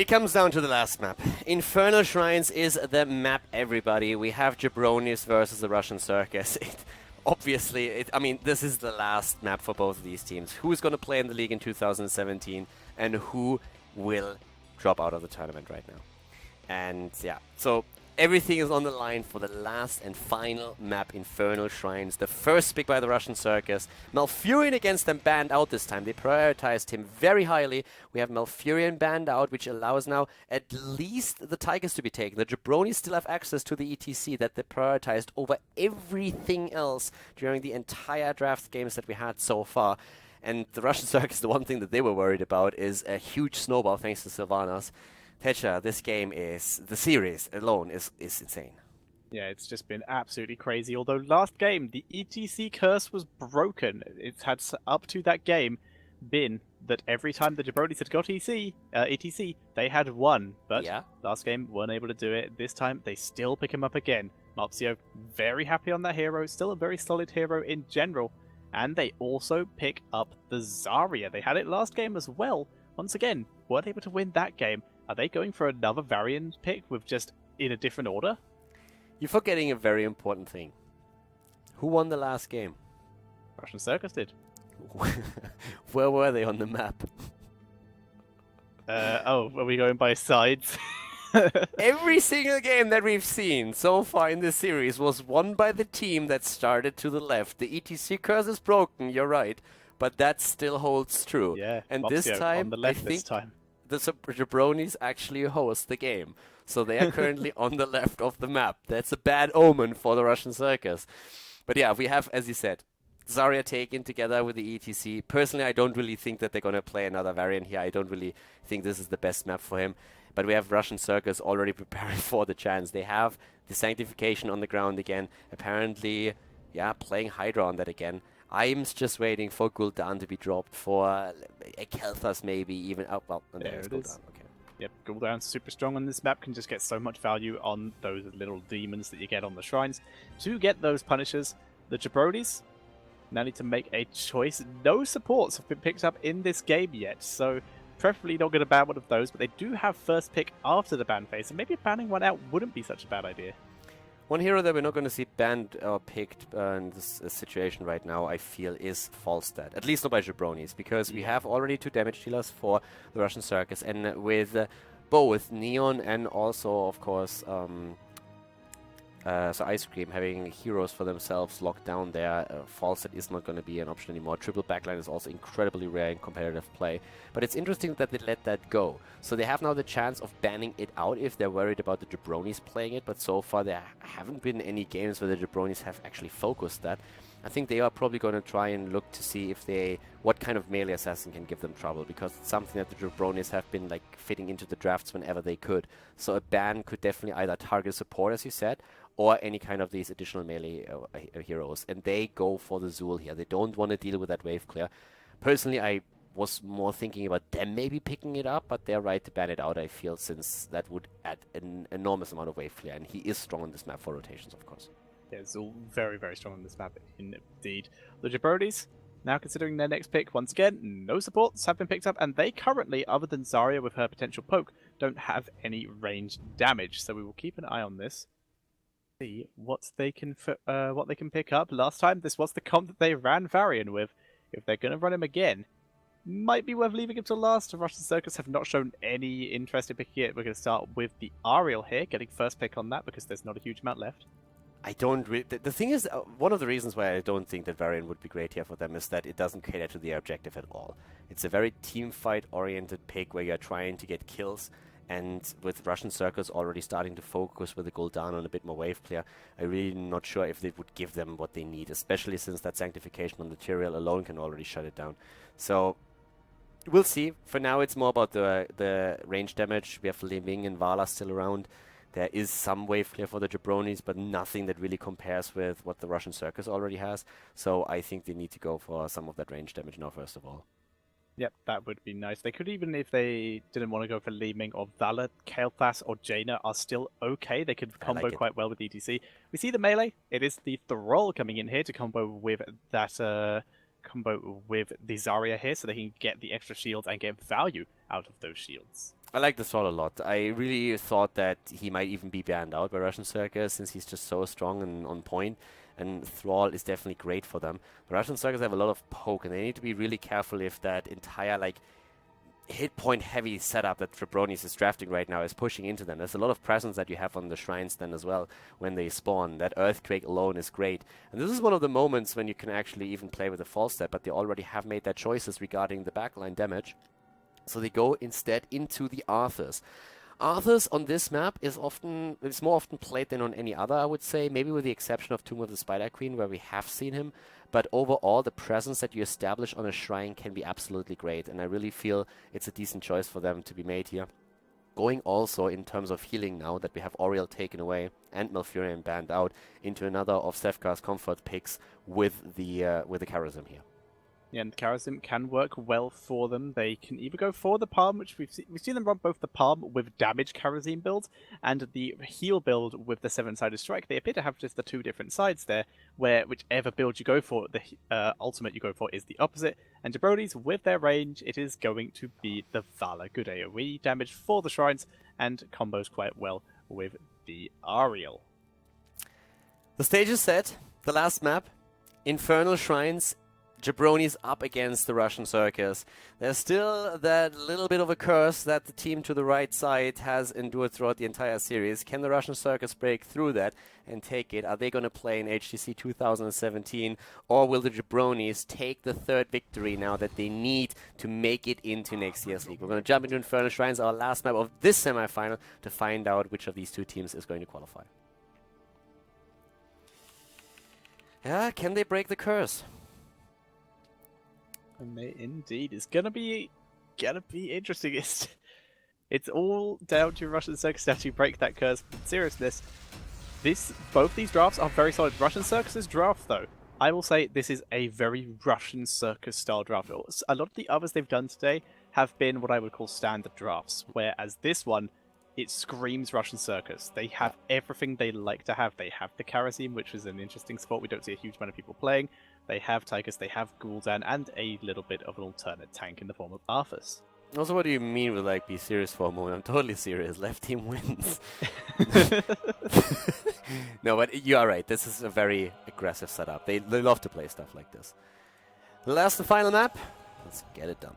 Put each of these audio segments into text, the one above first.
It comes down to the last map. Infernal Shrines is the map, everybody. We have Jabronis versus the Russian Circus. I mean, this is the last map for both of these teams. Who's going to play in the league in 2017 and who will drop out of the tournament right now? And yeah, so everything is on the line for the last and final map, Infernal Shrines. The first pick by the Russian Circus. Malfurion against them banned out this time. They prioritized him very highly. We have Malfurion banned out, which allows now at least the Tigers to be taken. The Jabronis still have access to the ETC that they prioritized over everything else during the entire draft games that we had so far. And the Russian Circus, the one thing that they were worried about is a huge snowball thanks to Sylvanas. Techa, this game the series alone is insane. Yeah, it's just been absolutely crazy. Although last game, the ETC curse was broken. It's had up to that game been that every time the Jabronis had got ETC, they had won. But last game, weren't able to do it. This time, they still pick him up again. Mopsio, very happy on that hero. Still a very solid hero in general. And they also pick up the Zarya. They had it last game as well. Once again, weren't able to win that game. Are they going for another variant pick with just in a different order? You're forgetting a very important thing. Who won the last game? Russian Circus did. Where were they on the map? Are we going by sides? Every single game that we've seen so far in this series was won by the team that started to the left. The ETC curse is broken, you're right, but that still holds true. Yeah, and Mopsio this time, on the left I think this time. the Jabronis actually host the game. So they are currently on the left of the map. That's a bad omen for the Russian Circus. But yeah, we have, as you said, Zarya taken together with the ETC. Personally, I don't really think that they're going to play another variant here. I don't really think this is the best map for him. But we have Russian Circus already preparing for the chance. They have the Sanctification on the ground again. Apparently, yeah, playing Hydra on that again. I'm just waiting for Gul'dan to be dropped, for a Kel'Thas maybe even. Oh, well, there it Gul'dan. is. Okay. Yep, Gul'dan's super strong on this map, can just get so much value on those little demons that you get on the shrines. To get those punishers, the Jabronis now need to make a choice. No supports have been picked up in this game yet, so preferably not going to ban one of those, but they do have first pick after the ban phase, and maybe banning one out wouldn't be such a bad idea. One hero that we're not going to see banned or picked in this situation right now, I feel, is Falstad. At least not by Jabronis, because we have already 2 damage dealers for the Russian Circus, and with both Neon and also, of course, so Ice Cream having heroes for themselves locked down there, Falstad is not going to be an option anymore. Triple backline is also incredibly rare in competitive play. But it's interesting that they let that go. So they have now the chance of banning it out if they're worried about the Jabronis playing it, but so far there haven't been any games where the Jabronis have actually focused that. I think they are probably going to try and look to see if what kind of melee assassin can give them trouble, because it's something that the Jabronis have been like fitting into the drafts whenever they could. So a ban could definitely either target support, as you said, or any kind of these additional melee heroes. And they go for the Zul here. They don't want to deal with that wave clear. Personally, I was more thinking about them maybe picking it up, but they're right to ban it out, I feel, since that would add an enormous amount of wave clear. And he is strong on this map for rotations, of course. Yeah, Zul very, very strong on this map indeed. The Jabronis, now considering their next pick, once again, no supports have been picked up, and they currently, other than Zarya with her potential poke, don't have any ranged damage. So we will keep an eye on this. See what they can pick up. Last time, this was the comp that they ran Varian with. If they're going to run him again, might be worth leaving him till last. The Russian Circus have not shown any interest in picking it. We're going to start with the Ariel here, getting first pick on that because there's not a huge amount left. I don't the thing is, one of the reasons why I don't think that Varian would be great here for them is that it doesn't cater to their objective at all. It's a very team fight oriented pick where you're trying to get kills, and with Russian Circus already starting to focus with the Gul'dan on a bit more wave clear, I'm really not sure if they would give them what they need, especially since that Sanctification on the Tyrael alone can already shut it down. So we'll see. For now, it's more about the range damage. We have Li Ming and Vala still around. There is some wave clear for the Jabronis, but nothing that really compares with what the Russian Circus already has. So I think they need to go for some of that range damage now, first of all. Yep, that would be nice. They could, even if they didn't want to go for Li Ming or Vala, Kael'thas or Jaina are still okay. They could combo quite well with ETC. We see the melee. It is the Thrall coming in here to combo with that combo with the Zarya here, so they can get the extra shields and get value out of those shields. I like the Thrall a lot. I really thought that he might even be banned out by Russian Circus since he's just so strong and on point. And Thrall is definitely great for them. But Russian Circus have a lot of poke, and they need to be really careful if that entire hit point heavy setup that Jabronis is drafting right now is pushing into them. There's a lot of presence that you have on the shrines then as well when they spawn. That Earthquake alone is great. And this is one of the moments when you can actually even play with a false step, but they already have made their choices regarding the backline damage. So they go instead into the Arthurs. Arthurs on this map is more often played than on any other, I would say, maybe with the exception of Tomb of the Spider Queen, where we have seen him. But overall, the presence that you establish on a shrine can be absolutely great, and I really feel it's a decent choice for them to be made here. Going also in terms of healing now that we have Oriel taken away and Malfurion banned out into another of Sefkar's comfort picks with the Charism here. Yeah, and the Charism can work well for them. They can either go for the Palm, which we've seen them run both the Palm with damage Charism build and the heal build with the 7-sided strike. They appear to have just the two different sides there, where whichever build you go for, the ultimate you go for is the opposite. And Jabronis, with their range, it is going to be the Valor. Good AoE damage for the shrines and combos quite well with the Ariel. The stage is set. The last map, Infernal Shrines. Jabronis up against the Russian Circus. There's still that little bit of a curse that the team to the right side has endured throughout the entire series. Can the Russian Circus break through that and take it? Are they going to play in HTC 2017, or will the Jabronis take the third victory now that they need to make it into next year's league? We're going to jump into Infernal Shrines, our last map of this semifinal, to find out which of these two teams is going to qualify. Yeah, can they break the curse? Indeed, it's gonna be interesting. It's all down to Russian Circus to actually break that curse. In seriousness, both these drafts are very solid. Russian Circus's draft, though, I will say this is a very Russian Circus style draft. A lot of the others they've done today have been what I would call standard drafts, whereas this one, it screams Russian Circus. They have everything they like to have. They have the Charism, which is an interesting spot we don't see a huge amount of people playing. They have Tychus, they have Gul'dan, and a little bit of an alternate tank in the form of Arthas. Also, what do you mean with be serious for a moment? I'm totally serious. Left team wins. No, but you are right. This is a very aggressive setup. They love to play stuff like this. The last and final map. Let's get it done.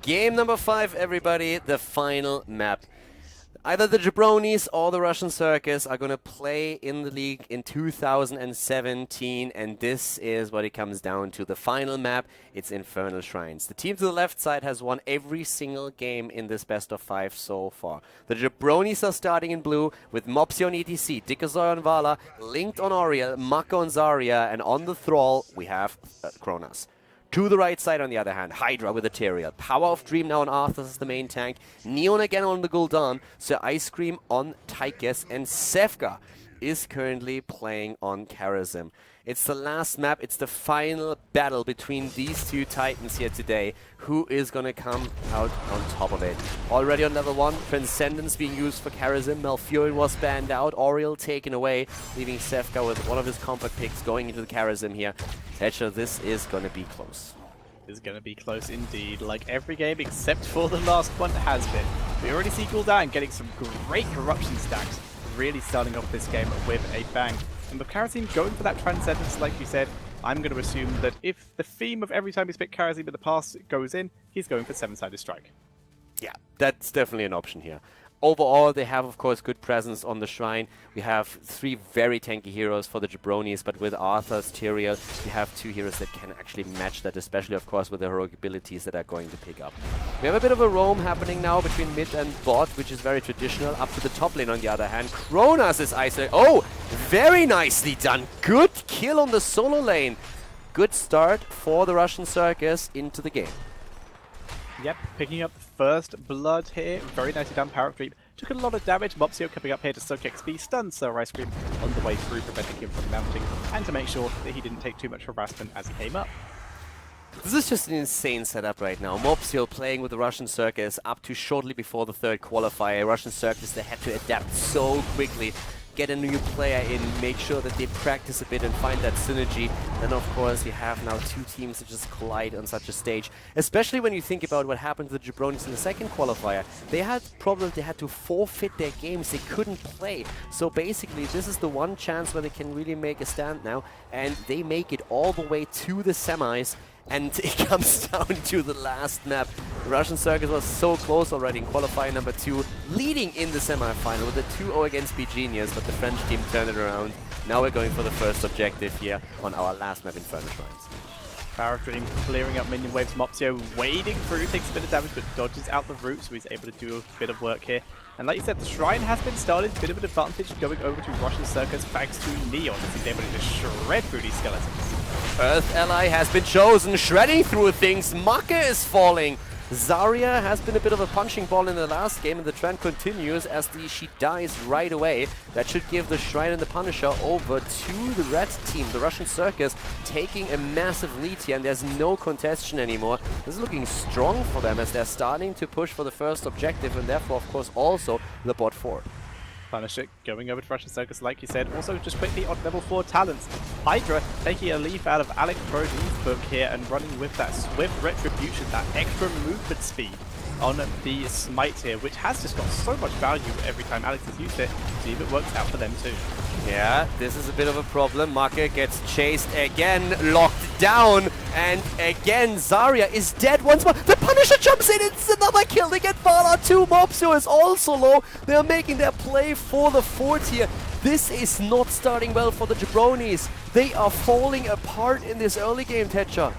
Game number 5, everybody. The final map. Either the Jabronis or the Russian Circus are going to play in the league in 2017, and this is what it comes down to. The final map, it's Infernal Shrines. The team to the left side has won every single game in this best of 5 so far. The Jabronis are starting in blue with Mopsy on ETC, Dikazoy on Vala, Linked on Oriel, Mako on Zarya, and on the Thrall we have Kronos. To the right side, on the other hand, Hydra with Ethereal. Power of Dream now on Arthas as the main tank. Neon again on the Gul'dan. Sir Ice Cream on Tychus. And Sefka is currently playing on Charism. It's the last map. It's the final battle between these two titans here today. Who is going to come out on top of it? Already on level 1, Transcendence being used for Charism. Malfurion was banned out. Oriel taken away, leaving Sefka with one of his comfort picks going into the Charism here. Etcher, this is going to be close. Is going to be close indeed, like every game except for the last one has been. We already see Gul'dan getting some great corruption stacks, really starting off this game with a bang. And with Charism going for that Transcendence, like you said, I'm going to assume that if the theme of every time he's picked Charism in the past goes in, he's going for 7-sided strike. Yeah, that's definitely an option here. Overall, they have, of course, good presence on the shrine. We have 3 very tanky heroes for the Jabronis, but with Arthas, Tyrael, we have 2 heroes that can actually match that, especially, of course, with the heroic abilities that are going to pick up. We have a bit of a roam happening now between mid and bot, which is very traditional. Up to the top lane, on the other hand, Kronos is isolated. Oh, very nicely done. Good kill on the solo lane. Good start for the Russian Circus into the game. Yep, picking up first blood here. Very nicely done. Power of Dream took a lot of damage. Mopsio coming up here to soak XP, stun Sir Ice Cream on the way through, preventing him from mounting, and to make sure that he didn't take too much harassment as he came up. This is just an insane setup right now. Mopsio playing with the Russian Circus up to shortly before the third qualifier. Russian Circus, they had to adapt so quickly. get a new player in, make sure that they practice a bit and find that synergy. Then of course you have now two teams that just collide on such a stage. Especially when you think about what happened to the Jabronis in the second qualifier. They had problems, they had to forfeit their games, they couldn't play. So basically this is the one chance where they can really make a stand now, and they make it all the way to the semis. And it comes down to the last map. The Russian Circus was so close already in qualifier number 2, leading in the semifinal with a 2-0 against BGenius, but the French team turned it around. Now we're going for the first objective here on our last map, Infernal Shrines. Power Dream clearing up minion waves. Mopsio wading through, takes a bit of damage, but dodges out the route, so he's able to do a bit of work here. And like you said, the Shrine has been started, a bit of an advantage going over to Russian Circus thanks to Neon, as he's able to just shred through these skeletons. Earth Ally has been chosen, shredding through things. Maka is falling. Zarya has been a bit of a punching ball in the last game, and the trend continues as she dies right away. That should give the Shrine and the Punisher over to the red team. The Russian Circus taking a massive lead here, and there's no contestation anymore. This is looking strong for them as they're starting to push for the first objective, and therefore, of course, also the bot 4. Punisher going over to Russian Circus, like you said. Also, just quickly on level 4 talents. Hydra taking a leaf out of Alex Brody's book here and running with that swift retribution, that extra movement speed on the smite here, which has just got so much value every time Alex has used it. See if it works out for them too. Yeah, this is a bit of a problem. Maka gets chased again, locked down, and again Zarya is dead once more. The Punisher jumps in, it's another kill. They get Vala 2, Mopsio is also low. They're making their play for the fort here. This is not starting well for the Jabronis. They are falling apart in this early game, Tetcha.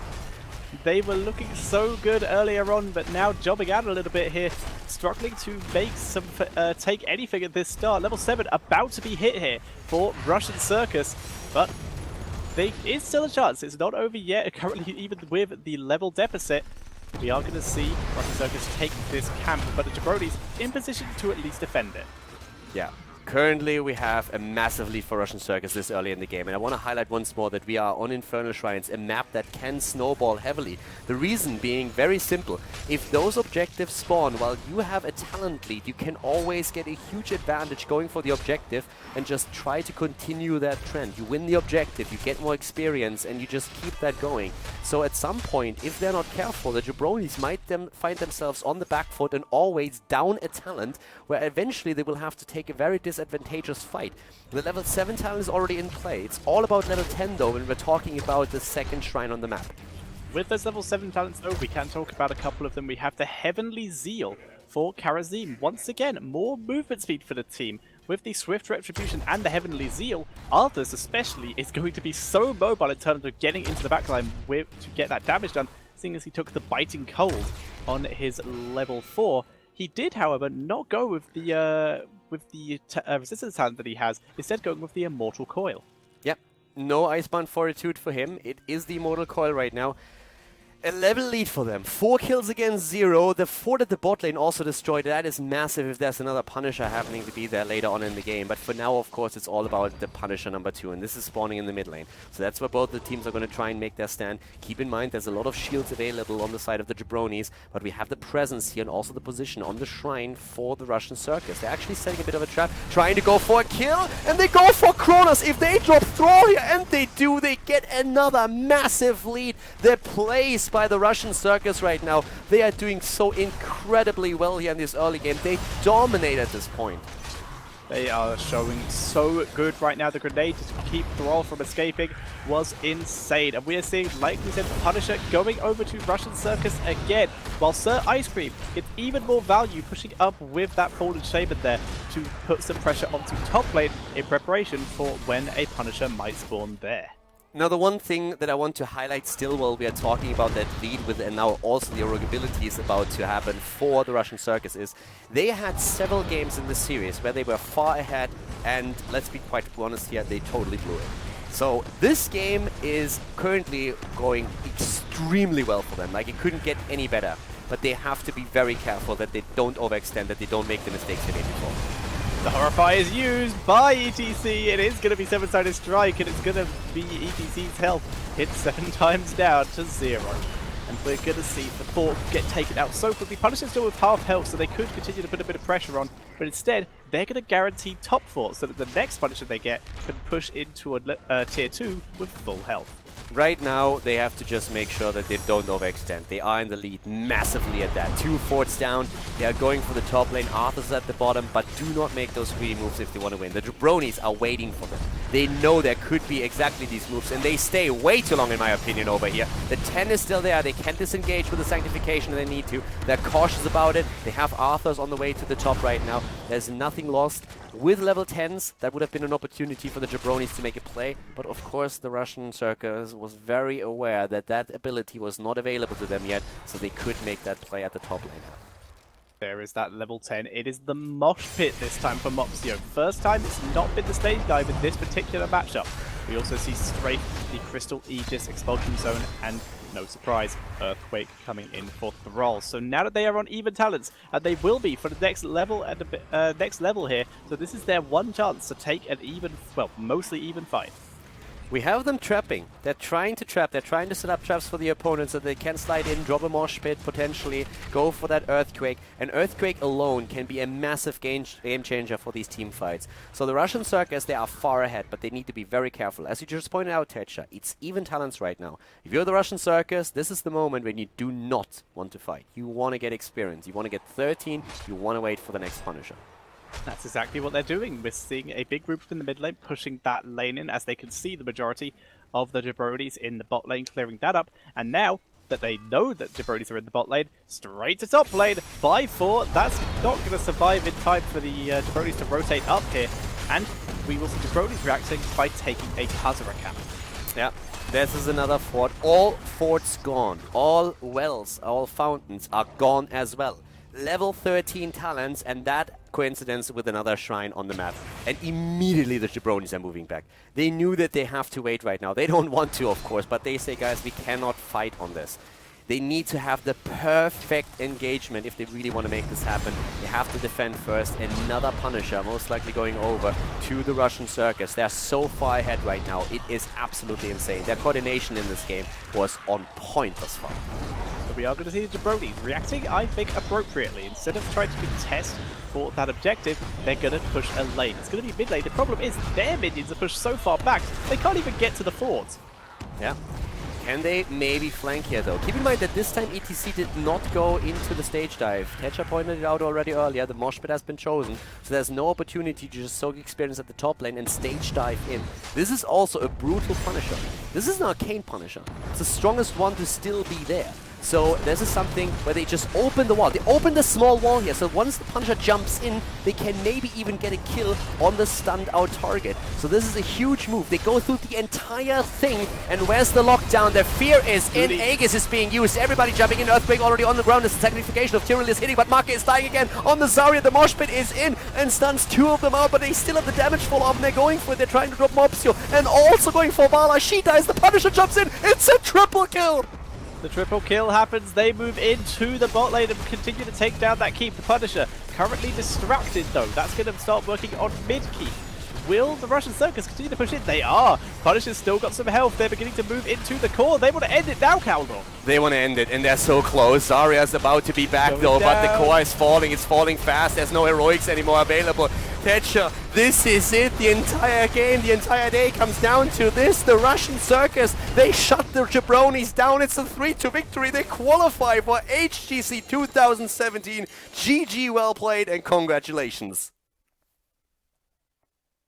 They were looking so good earlier on, but now jobbing out a little bit here, struggling to make some take anything at this start. Level 7 about to be hit here for Russian Circus, but it's still a chance. It's not over yet. Currently, even with the level deficit, we are going to see Russian Circus take this camp, but the Jabronis in position to at least defend it. Yeah. Currently, we have a massive lead for Russian Circus this early in the game, and I want to highlight once more that we are on Infernal Shrines, a map that can snowball heavily. The reason being very simple. If those objectives spawn while you have a talent lead, you can always get a huge advantage going for the objective and just try to continue that trend. You win the objective, you get more experience, and you just keep that going. So at some point, if they're not careful, the Jabronis might find themselves on the back foot and always down a talent, where eventually they will have to take a very disadvantageous fight. The level 7 talent is already in play. It's all about level 10 though when we're talking about the second shrine on the map. With those level 7 talents though, we can talk about a couple of them. We have the Heavenly Zeal for Karazim. Once again, more movement speed for the team. With the Swift Retribution and the Heavenly Zeal, Arthas especially is going to be so mobile in terms of getting into the backline to get that damage done, seeing as he took the Biting Cold on his level 4. He did, however, not go with the resistance talent that he has, instead going with the Immortal Coil. Yep, no Icebound Fortitude for him. It is the Immortal Coil right now. A level lead for them. 4 kills against 0. The fort at the bot lane also destroyed. That is massive if there's another Punisher happening to be there later on in the game. But for now, of course, it's all about the Punisher number 2. And this is spawning in the mid lane. So that's where both the teams are going to try and make their stand. Keep in mind, there's a lot of shields available on the side of the Jabronis. But we have the presence here and also the position on the shrine for the Russian Circus. They're actually setting a bit of a trap, trying to go for a kill. And they go for Kronos. If they drop Thrall here, and they do, they get another massive lead. They're placed by the Russian Circus right now. They are doing so incredibly well here in this early game. They dominate at this point. They are showing so good right now. The grenade to keep Thrall from escaping was insane. And we are seeing, like we said, Punisher going over to Russian Circus again. While Sir Ice Cream gets even more value pushing up with that Fallen Shaman there to put some pressure onto top lane in preparation for when a Punisher might spawn there. Now, the one thing that I want to highlight still while we are talking about that lead with, and now also the ability is about to happen for the Russian Circus, is they had several games in this series where they were far ahead, and let's be quite honest here, they totally blew it. So this game is currently going extremely well for them. Like, it couldn't get any better, but they have to be very careful that they don't overextend, that they don't make the mistakes they made before. The Horrify is used by ETC. It is going to be 7-sided strike, and it's going to be ETC's health hit 7 times down to 0. and we're going to see the Thor get taken out so quickly. Punisher still with half health, so they could continue to put a bit of pressure on, but instead, they're going to guarantee top 4 so that the next Punisher they get can push into a tier 2 with full health. Right now, they have to just make sure that they don't overextend. They are in the lead massively at that. 2 forts down. They are going for the top lane. Arthur's at the bottom, but do not make those greedy moves if they want to win. The Jabronis are waiting for them. They know there could be exactly these moves, and they stay way too long, in my opinion, over here. The 10 is still there. They can disengage with the Sanctification if they need to. They're cautious about it. They have Arthur's on the way to the top right now. There's nothing lost. With level 10s, that would have been an opportunity for the Jabronis to make a play, but of course the Russian Circus was very aware that that ability was not available to them yet, so they could make that play at the top lane. There is that level 10. It is the Mosh Pit this time for Moxio. First time it's not been the stage dive in this particular matchup. We also see Strafe, the Crystal Aegis Expulsion Zone, and no surprise, Earthquake coming in for Thrall. So now that they are on even talents, and they will be for the next level at the next level here, so this is their one chance to take an even, well, mostly even fight. We have them trapping. They're trying to trap. They're trying to set up traps for the opponents so they can slide in, drop a mosh pit, potentially go for that Earthquake. An Earthquake alone can be a massive game changer for these team fights. So the Russian Circus, they are far ahead, but they need to be very careful. As you just pointed out, Techa, it's even talents right now. If you're the Russian Circus, this is the moment when you do not want to fight. You want to get experience. You want to get 13. You want to wait for the next Punisher. That's exactly what they're doing. We're seeing a big group in the mid lane pushing that lane in as they can see the majority of the Jabronis in the bot lane clearing that up. And now that they know that Jabronis are in the bot lane, straight to top lane, 5-4. That's not going to survive in time for the Jabronis to rotate up here. And we will see Jabronis reacting by taking a Khazara camp. Yeah, this is another fort. All forts gone. All wells, all fountains are gone as well. Level 13 talents, and that coincidence with another shrine on the map. And immediately the Jabronis are moving back. They knew that they have to wait right now. They don't want to, of course, but they say, guys, we cannot fight on this. They need to have the perfect engagement if they really want to make this happen. They have to defend first. Another Punisher, most likely going over to the Russian Circus. They're so far ahead right now. It is absolutely insane. Their coordination in this game was on point thus far. So we are going to see the Jabronis reacting, I think, appropriately. Instead of trying to contest for that objective, they're going to push a lane. It's going to be mid lane. The problem is their minions are pushed so far back, they can't even get to the fort. Yeah. Can they maybe flank here, though? Keep in mind that this time ETC did not go into the stage dive. Techa pointed it out already earlier. The mosh pit has been chosen, so there's no opportunity to just soak experience at the top lane and stage dive in. This is also a brutal Punisher. This is an arcane Punisher. It's the strongest one to still be there. So this is something where they just open the wall. They open the small wall here, so once the Punisher jumps in, they can maybe even get a kill on the stunned out target. So this is a huge move. They go through the entire thing, and where's the lockdown? The fear is in. Aegis is being used. Everybody jumping in. Earthquake already on the ground. There's a sacrification of Tyrell is hitting, but Maka is dying again on the Zarya. The mosh pit is in and stuns 2 of them out, but they still have the damage fall off, and they're going for it. They're trying to drop Mopsio, and also going for Vala. She dies. The Punisher jumps in. It's a triple kill. The triple kill happens, they move into the bot lane and continue to take down that keep. The Punisher currently distracted though, that's going to start working on mid-keep. Will the Russian Circus continue to push in? They are! Punisher's still got some health, they're beginning to move into the core. They want to end it now, Caldor. They want to end it, and they're so close. Zarya's about to be back though, but the core is falling. It's falling fast. There's no heroics anymore available. Techa, this is it. The entire game, the entire day comes down to this. The Russian Circus, they shut the Jabronis down. It's a 3-2 victory. They qualify for HGC 2017. GG, well played, and congratulations.